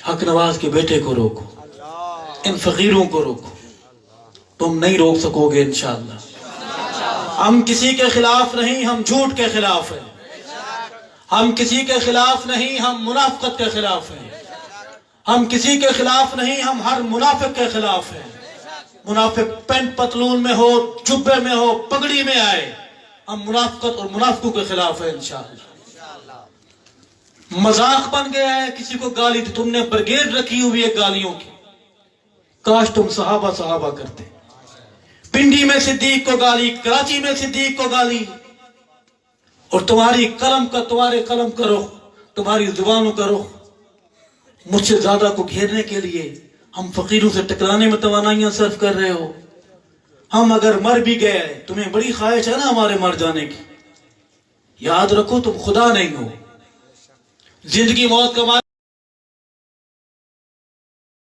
حق نواز کے بیٹے کو روکو، ان فقیروں کو روکو، تم نہیں روک سکو گے انشاءاللہ۔ ہم کسی کے خلاف نہیں، ہم جھوٹ کے خلاف ہیں۔ ہم کسی کے خلاف نہیں، ہم منافقت کے خلاف ہیں۔ ہم کسی کے خلاف نہیں، ہم ہر منافق کے خلاف ہیں۔ منافق پینٹ پتلون میں ہو، جبے میں ہو، پگڑی میں آئے، ہم منافقت اور منافقوں کے خلاف ہیں انشاءاللہ۔ مذاق بن گیا ہے کسی کو گالی دی، تم نے بریگیڈ رکھی ہوئی ہے گالیوں کی، کاش تم صحابہ کرتے۔ پنڈی میں صدیق کو گالی، کراچی میں صدیق کو گالی، اور تمہارے قلم کا رخ، تمہاری زبانوں کا رخ مجھ سے زیادہ کو گھیرنے کے لیے ہم فقیروں سے ٹکرانے میں توانائیاں صرف کر رہے ہو۔ ہم اگر مر بھی گئے، تمہیں بڑی خواہش ہے نا ہمارے مر جانے کی، یاد رکھو تم خدا نہیں ہو۔ زندگی موت کا